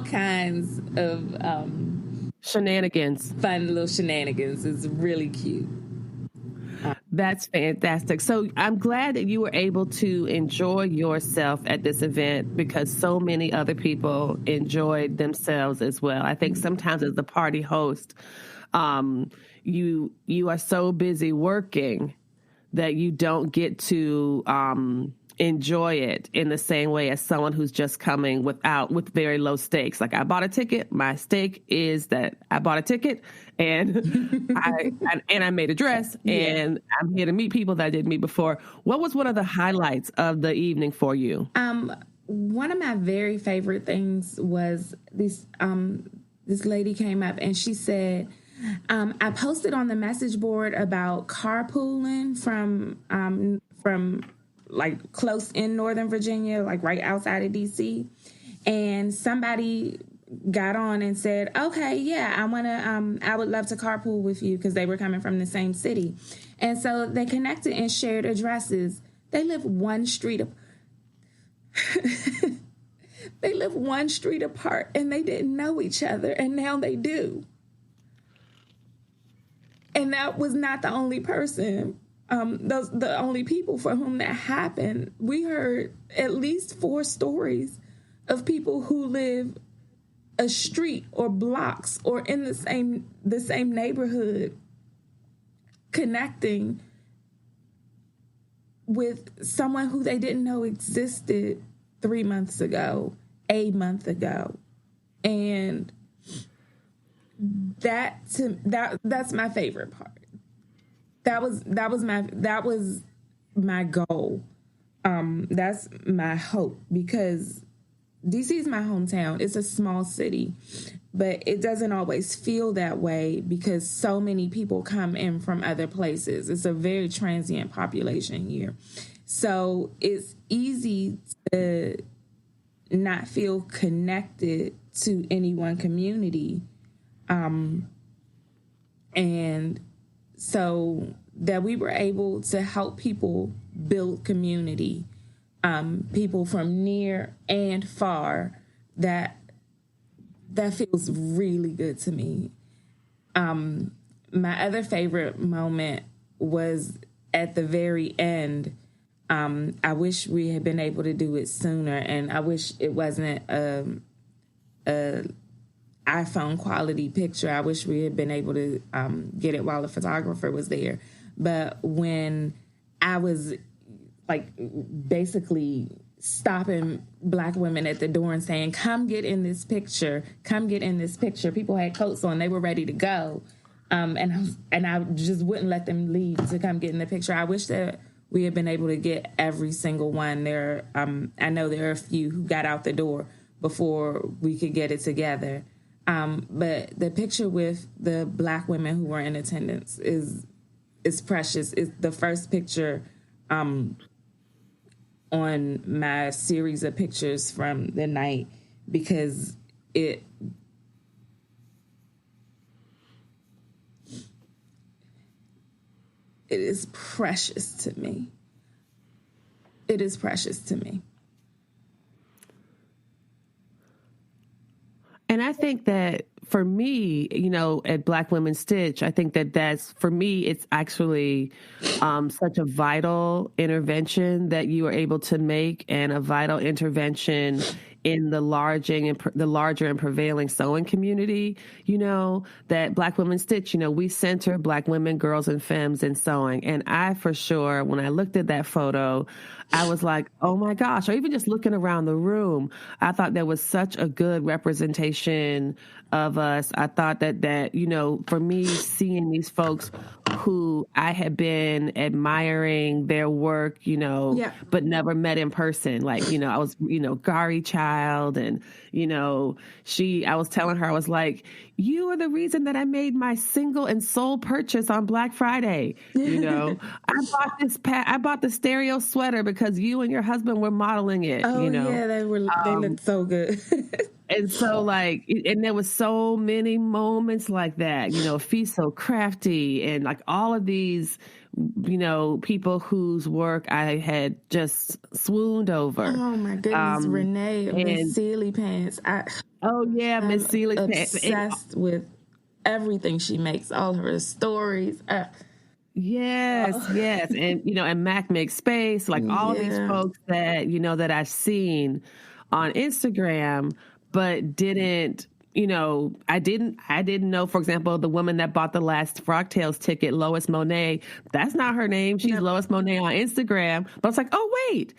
kinds of shenanigans. Fun little shenanigans. It's really cute. That's fantastic. So I'm glad that you were able to enjoy yourself at this event, because so many other people enjoyed themselves as well. I think sometimes as the party host, you are so busy working that you don't get to enjoy it in the same way as someone who's just coming with very low stakes. Like, I bought a ticket. My stake is that I bought a ticket and I made a dress, and I'm here to meet people that I didn't meet before. What was one of the highlights of the evening for you? One of my very favorite things was this lady came up and she said, I posted on the message board about carpooling from like close in Northern Virginia, like right outside of DC. And somebody got on and said, okay, yeah, I would love to carpool with you, because they were coming from the same city. And so they connected and shared addresses. They live one street apart, and they didn't know each other, and now they do. And that was not the only person those the only people for whom that happened. We heard at least 4 stories of people who live a street or blocks or in the same neighborhood connecting with someone who they didn't know existed 3 months ago, a month ago. And that's my favorite part. That was my goal. That's my hope, because DC is my hometown. It's a small city, but it doesn't always feel that way because so many people come in from other places. It's a very transient population here. So it's easy to not feel connected to any one community. And so that we were able to help people build community, people from near and far, that feels really good to me. My other favorite moment was at the very end. I wish we had been able to do it sooner, and I wish it wasn't a iPhone quality picture. I wish we had been able to get it while the photographer was there. But when I was basically stopping Black women at the door and saying, come get in this picture, people had coats on, they were ready to go. And I just wouldn't let them leave to come get in the picture. I wish that we had been able to get every single one there. I know there are a few who got out the door before we could get it together. But the picture with the Black women who were in attendance is precious. It's the first picture on my series of pictures from the night, because it is precious to me. It is precious to me. And I think that for me, at Black Women Stitch, I think that's, for me, it's actually such a vital intervention that you are able to make, and a vital intervention in the larger and prevailing sewing community, that Black Women Stitch, we center Black women, girls, and femmes in sewing. And I, for sure, when I looked at that photo, I was like, oh my gosh, or even just looking around the room, I thought there was such a good representation of us. I thought that, for me, seeing these folks who I had been admiring their work, but never met in person. Like, I was, Gari Child, and, I was telling her, I was like, you are the reason that I made my single and sole purchase on Black Friday. I bought the stereo sweater because you and your husband were modeling it. Yeah, they looked so good. And so, and there was so many moments like that, Feast So Crafty, and all of these, people whose work I had just swooned over. Oh my goodness, Renee, Miss Sealy Pants. Miss Sealy Pants. Obsessed with everything she makes, all her stories. Yes. And Mac Makes Space, all of these folks that, that I've seen on Instagram, but didn't, I didn't know, for example, the woman that bought the last Frocktails ticket, Lois Monet, that's not her name. She's Lois Monet on Instagram. But I was like, oh, wait,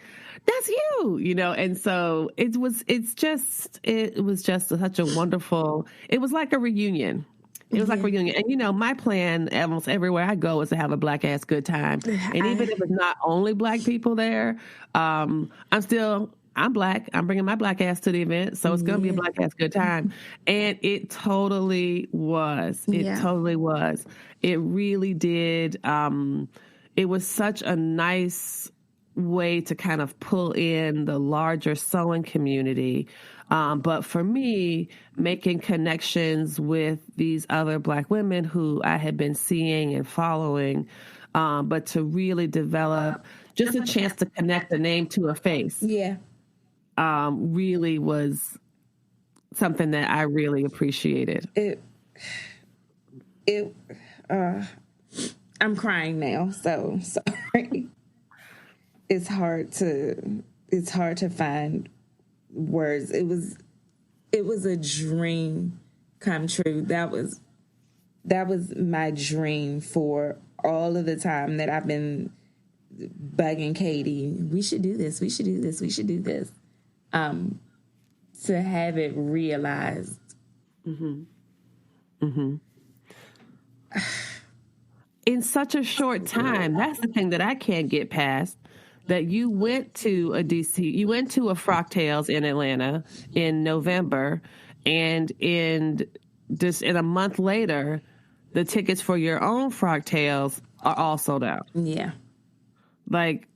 that's you, and so it was just such a wonderful, it was like a reunion. It was like a reunion. And, my plan almost everywhere I go is to have a Black ass good time. And even if it's not only Black people there, I'm Black. I'm bringing my Black ass to the event. So it's going to be a Black ass good time. And it totally was. Totally was. It really did. It was such a nice way to kind of pull in the larger sewing community. But for me, making connections with these other Black women who I had been seeing and following, but to really develop just a chance to connect a name to a face. Yeah. Really was something that I really appreciated. I'm crying now, so sorry. It's hard to find words. It was a dream come true. That was my dream for all of the time that I've been bugging Katie. We should do this. We should do this. We should do this. To have it realized. Mm-hmm. Mm-hmm. In such a short time, that's the thing that I can't get past. That you went to a Frocktails in Atlanta in November, and in a month later, the tickets for your own Frocktails are all sold out. Yeah. Like,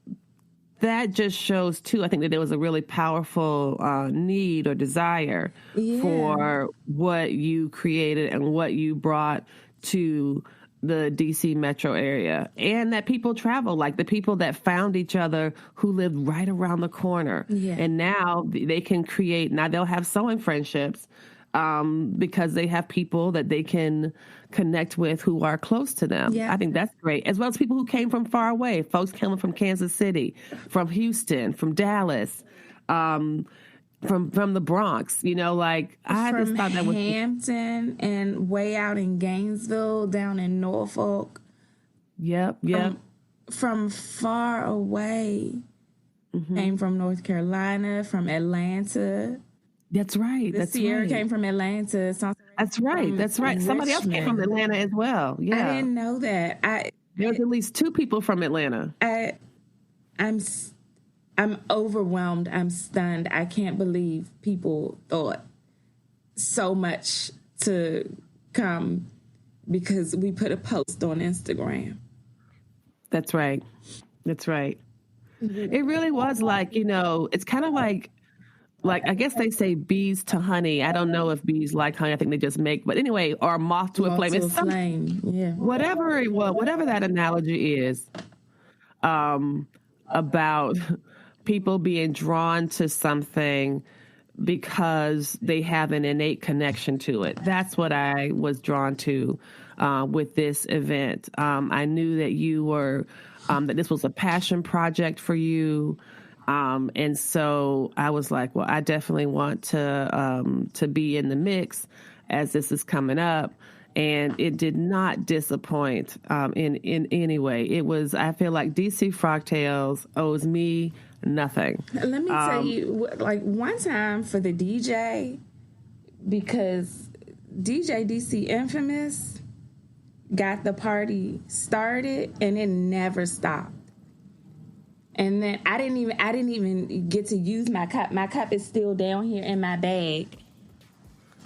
that just shows, too, I think that there was a really powerful need or desire for what you created and what you brought to the DC metro area, and that people travel, like the people that found each other who lived right around the corner. Yeah. And now they can create, now they'll have sewing friendships because they have people that they can connect with who are close to them. Yeah. I think that's great. As well as people who came from far away, folks coming from Kansas City, from Houston, from Dallas, from the Bronx, like I just thought that was Hampton and way out in Gainesville, down in Norfolk. Yep. From far away. Mm-hmm. Came from North Carolina, from Atlanta. That's right. Sierra came from Atlanta. That's right. Somebody else came from Atlanta as well. Yeah. I didn't know that. There's at least 2 people from Atlanta. I'm overwhelmed. I'm stunned. I can't believe people thought so much to come because we put a post on Instagram. That's right. It really was like, it's kind of like I guess they say bees to honey. I don't know if bees like honey. I think they just make, but anyway, or moth to a flame. Yeah. Whatever it was, whatever that analogy is, about people being drawn to something because they have an innate connection to it. That's what I was drawn to with this event. I knew that you were, that this was a passion project for you. And so I was like, well, I definitely want to be in the mix as this is coming up. And it did not disappoint in any way. It was, I feel like DC Frocktails owes me nothing. Let me tell you, like one time for the DJ, because DJ DC Infamous got the party started and it never stopped. And then I didn't even get to use my cup. My cup is still down here in my bag.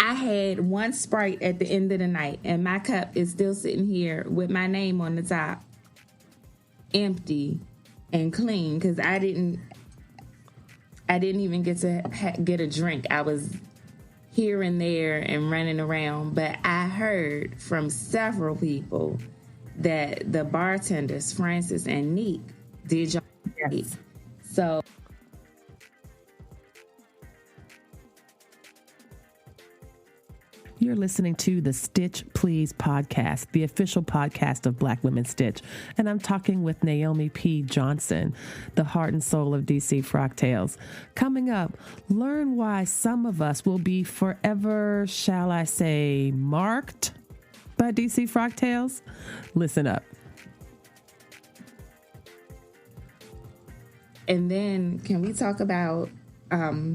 I had one Sprite at the end of the night, and my cup is still sitting here with my name on the top, empty and clean, because I didn't even get to get a drink. I was here and there and running around, but I heard from several people that the bartenders, Francis and Neek, did y'all. Yes. So you're listening to the Stitch Please podcast, the official podcast of Black Women Stitch. And I'm talking with Naomi P. Johnson, the heart and soul of DC Frocktails. Coming up, learn why some of us will be forever, shall I say, marked by DC Frocktails. Listen up. And then can we talk about Ashley?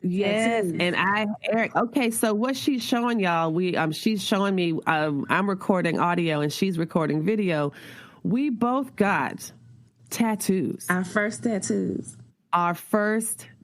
Yes, tattoos. and Eric. Okay, so what she's showing y'all, she's showing me. I'm recording audio and she's recording video. We both got tattoos. Our first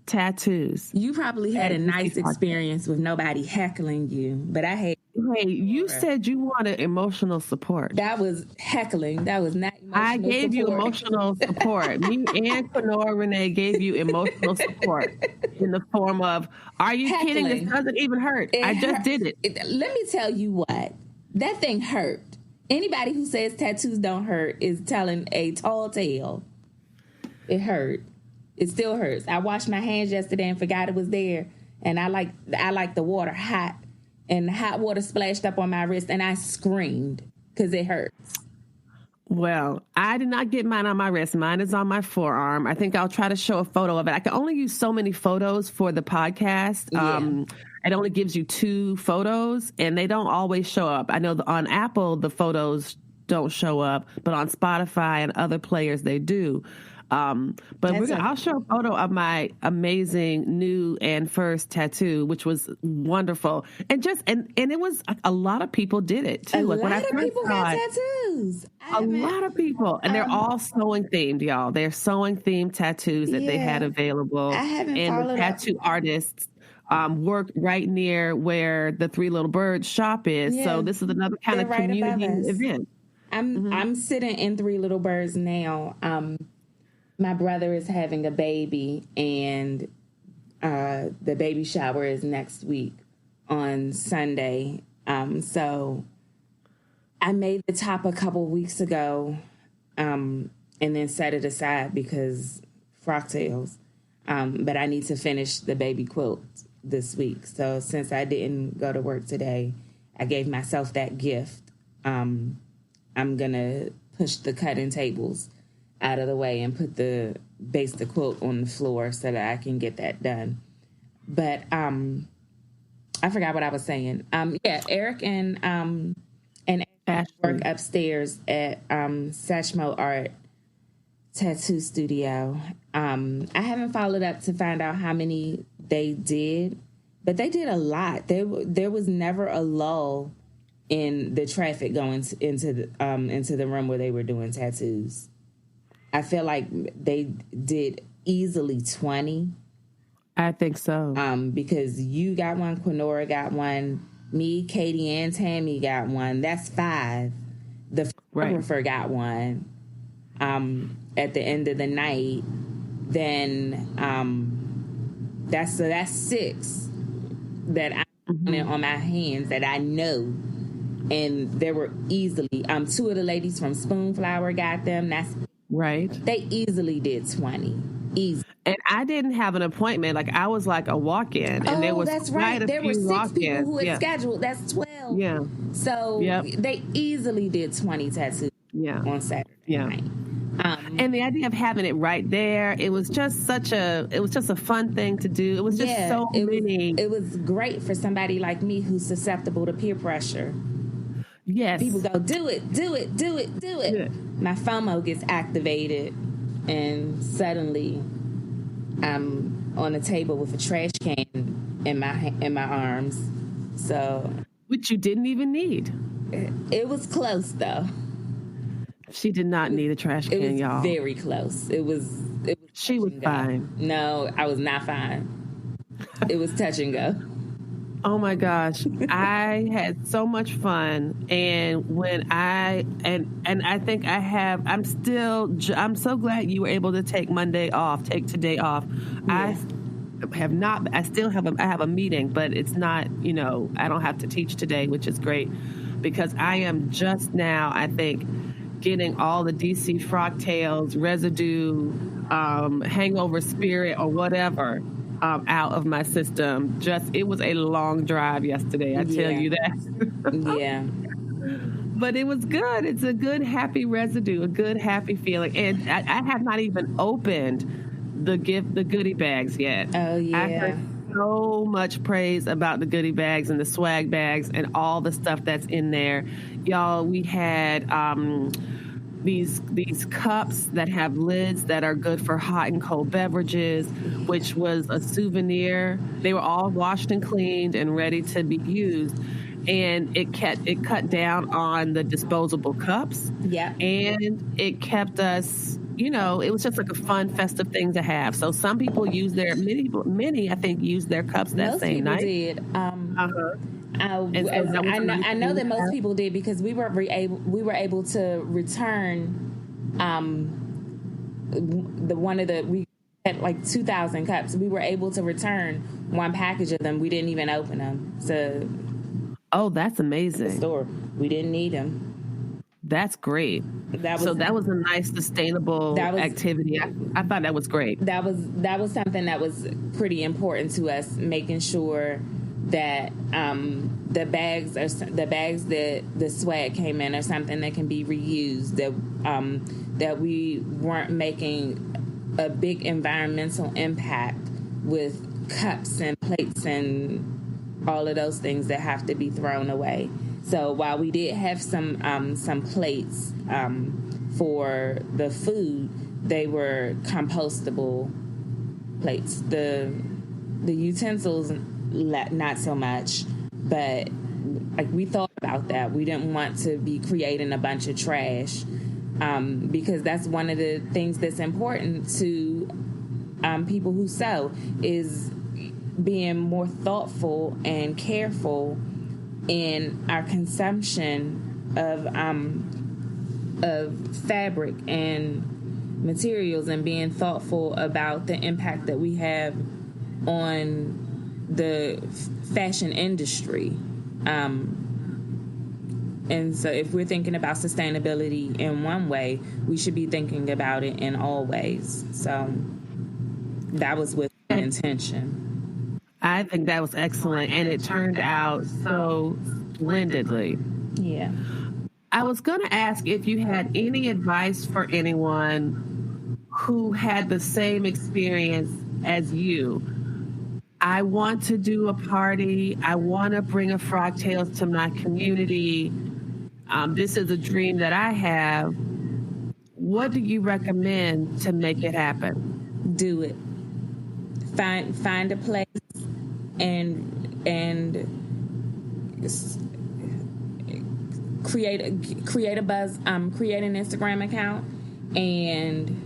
tattoos. You probably had a nice experience with nobody heckling you, but I had. Hey, you said you wanted emotional support. That was heckling. That was not emotional I gave you emotional support. Me and Kenora Renee gave you emotional support in the form of, are you heckling. Kidding? This doesn't even hurt. I just did it. Let me tell you what. That thing hurt. Anybody who says tattoos don't hurt is telling a tall tale. It hurt. It still hurts. I washed my hands yesterday and forgot it was there. And I like the water hot and hot water splashed up on my wrist, and I screamed because it hurts. Well, I did not get mine on my wrist. Mine is on my forearm. I think I'll try to show a photo of it. I can only use so many photos for the podcast. Yeah. It only gives you 2 photos, and they don't always show up. I know on Apple, the photos don't show up, but on Spotify and other players, they do. But I'll show a photo of my amazing new and first tattoo, which was wonderful. And it was a lot of people did it too. A lot of people got tattoos. A lot of people. And they're all sewing themed, y'all. They're sewing themed tattoos that they had available. I haven't and followed the tattoo artists work right near where the Three Little Birds shop is. Yeah. So this is another kind of community event. I'm sitting in Three Little Birds now. My brother is having a baby, and the baby shower is next week on Sunday. So I made the top a couple weeks ago, and then set it aside because Frocktails. But I need to finish the baby quilt this week. So since I didn't go to work today, I gave myself that gift. I'm going to push the cutting tables out of the way and put the quilt on the floor so that I can get that done. But I forgot what I was saying. Eric and Ash work upstairs at Sashmo Art Tattoo Studio. I haven't followed up to find out how many they did, but they did a lot. There was never a lull in the traffic going into the room where they were doing tattoos. I feel like they did easily 20. I think so. Because you got one, Quinora got one, me, Katie, and Tammy got one. That's 5. The photographer got one. At the end of the night, then that's 6 that I on my hands that I know. And there were easily 2 of the ladies from Spoonflower got them. That's right. They easily did 20. Easy. And I didn't have an appointment. Like I was like a walk-in, and there was that's right. There were 6 people who had scheduled. That's 12. Yeah. So they easily did 20 tattoos. On Saturday night. And the idea of having it right there, it was just a fun thing to do. It was just many. It was great for somebody like me who's susceptible to peer pressure. Yes. People go, do it. Yeah. My FOMO gets activated, and suddenly I'm on a table with a trash can in my arms. So, which you didn't even need. It was close though. She did not need a trash can, y'all. Very close. It was. She was fine. No, I was not fine. It was touch and go. Oh my gosh, I had so much fun, and when I think I'm so glad you were able to take today off. Yeah. I have a meeting, but it's not, I don't have to teach today, which is great because I am just now, I think, getting all the DC Frocktails residue, hangover spirit or whatever out of my system. It was a long drive yesterday, I tell you that. Yeah. But it was good. It's a good, happy residue, a good, happy feeling. And I have not even opened the goodie bags yet. Oh, yeah. I heard so much praise about the goodie bags and the swag bags and all the stuff that's in there. Y'all, we had these cups that have lids that are good for hot and cold beverages, which was a souvenir. They were all washed and cleaned and ready to be used. And it cut down on the disposable cups. Yeah. And it kept us, it was just like a fun, festive thing to have. So some people many I think used their cups that same night. Most people did. I know that most people did because we were able to return we had like 2,000 cups. We were able to return one package of them. We didn't even open them. So, that's amazing. The store. We didn't need them. That's great. That was a nice sustainable activity. I thought that was great. That was something that was pretty important to us, making sure that the bags that the swag came in are something that can be reused, that we weren't making a big environmental impact with cups and plates and all of those things that have to be thrown away. So while we did have some plates for the food, they were compostable plates. The utensils, not so much, but like we thought about that. We didn't want to be creating a bunch of trash, because that's one of the things that's important to people who sew, is being more thoughtful and careful in our consumption of fabric and materials, and being thoughtful about the impact that we have on the fashion industry. And so if we're thinking about sustainability in one way, we should be thinking about it in all ways. So that was with intention. I think that was excellent, and it turned out so splendidly. Yeah. I was going to ask if you had any advice for anyone who had the same experience as you. I want to do a party. I want to bring a Frocktails to my community. This is a dream that I have. What do you recommend to make it happen? Do it. Find a place and create a buzz. Create an Instagram account and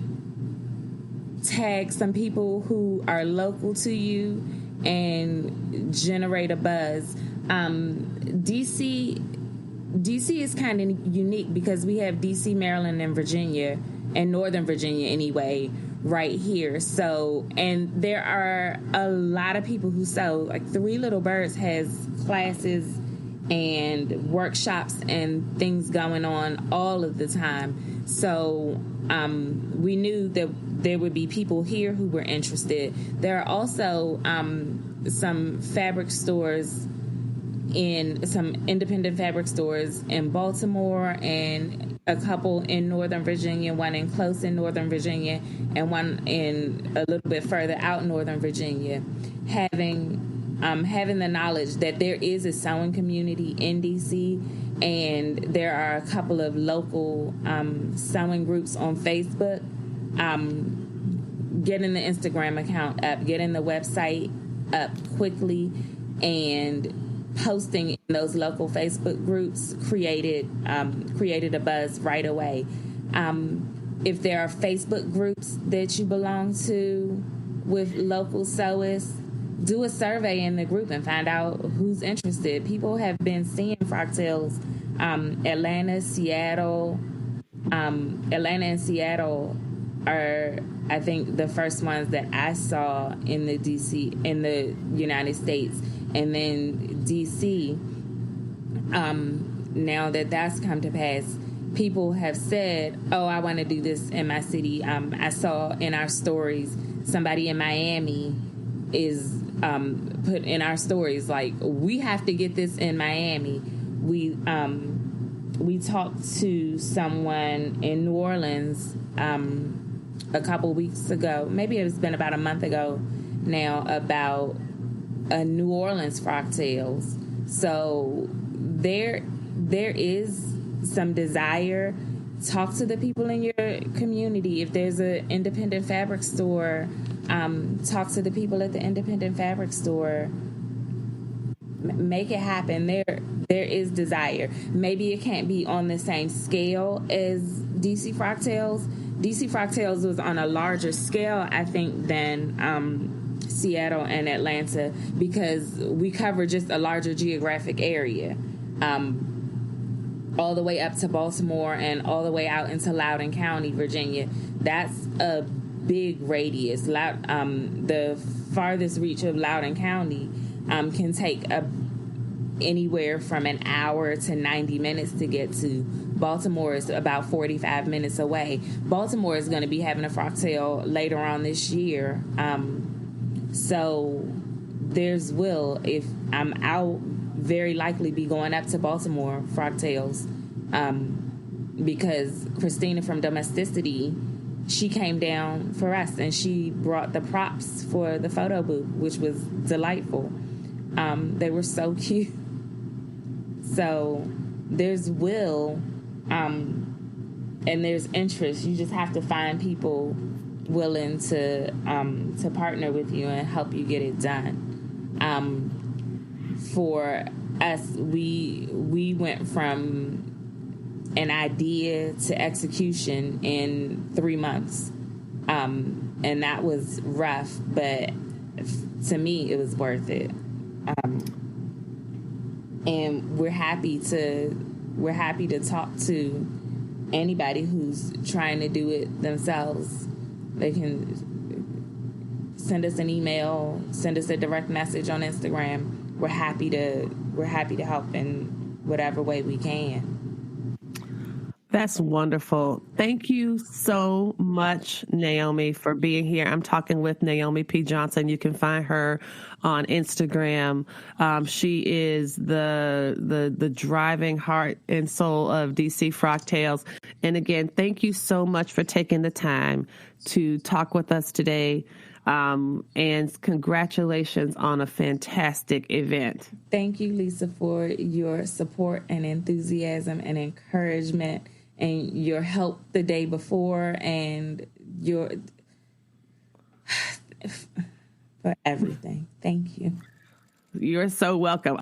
tag some people who are local to you and generate a buzz. DC is kind of unique because we have DC, Maryland, and Virginia, and Northern Virginia anyway, right here. So, and there are a lot of people who sew. Like Three Little Birds has classes and workshops and things going on all of the time. So we knew that there would be people here who were interested. There are also some fabric stores, some independent fabric stores in Baltimore, and a couple in Northern Virginia, one in Close in Northern Virginia, and one in a little bit further out Northern Virginia, having the knowledge that there is a sewing community in DC, and there are a couple of local sewing groups on Facebook. Getting the Instagram account up, getting the website up quickly, and posting in those local Facebook groups created a buzz right away. If there are Facebook groups that you belong to with local sewists, do a survey in the group and find out who's interested. People have been seeing Frocktails. Atlanta and Seattle are, I think, the first ones that I saw in the United States. And then DC, now that that's come to pass, people have said, oh, I want to do this in my city. I saw in our stories, somebody in Miami is put in our stories, like, we have to get this in Miami. We talked to someone in New Orleans a couple weeks ago, maybe it's been about a month ago now, about a New Orleans Frocktails. So there is some desire. Talk to the people in your community. If there's an independent fabric store, talk to the people at the independent fabric store. Make it happen. There is desire. Maybe it can't be on the same scale as DC Frocktails. DC Frocktails was on a larger scale, I think, than Seattle and Atlanta, because we cover just a larger geographic area, all the way up to Baltimore and all the way out into Loudoun County, Virginia. That's a big radius. The farthest reach of Loudoun County can take anywhere from an hour to 90 minutes to get to. Baltimore is about 45 minutes away. Baltimore is going to be having a Frocktail later on this year. So there's will. If I'll very likely be going up to Baltimore, Frocktails, because Christina from Domesticity, she came down for us and she brought the props for the photo booth, which was delightful. They were so cute. So there's will, and there's interest. You just have to find people willing to partner with you and help you get it done. For us, we went from an idea to execution in 3 months, and that was rough, but to me it was worth it. And we're happy to talk to anybody who's trying to do it themselves. They can send us an email, send us a direct message on Instagram. We're happy to help in whatever way we can. That's wonderful. Thank you so much, Naomi, for being here. I'm talking with Naomi P. Johnson. You can find her on Instagram. She is the driving heart and soul of DC Frocktails. And again, thank you so much for taking the time to talk with us today. And congratulations on a fantastic event. Thank you, Lisa, for your support and enthusiasm and encouragement and your help the day before and for everything. Thank you. You're so welcome.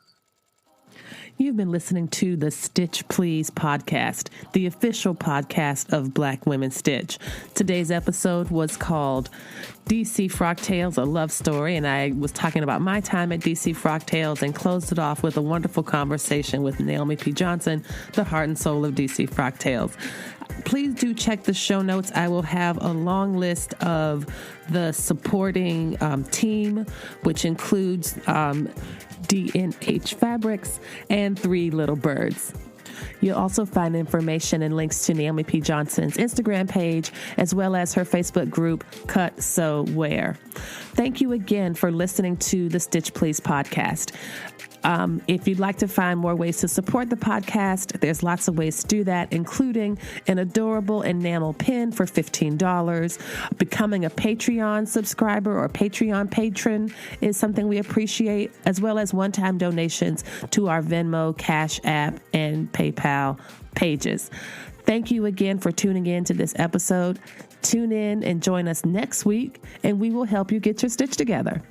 You've been listening to the Stitch Please podcast, the official podcast of Black Women Stitch. Today's episode was called DC Frocktails, a love story, and I was talking about my time at DC Frocktails and closed it off with a wonderful conversation with Naomi P. Johnson, the heart and soul of DC Frocktails. Please do check the show notes. I will have a long list of the supporting team, which includes D&H Fabrics and 3 Little Birds. You'll also find information and links to Naomi P. Johnson's Instagram page, as well as her Facebook group, Cut Sew Wear. Thank you again for listening to the Stitch Please podcast. If you'd like to find more ways to support the podcast, there's lots of ways to do that, including an adorable enamel pin for $15. Becoming a Patreon subscriber or Patreon patron is something we appreciate, as well as one-time donations to our Venmo, Cash App, and PayPal pages. Thank you again for tuning in to this episode. Tune in and join us next week, and we will help you get your stitch together.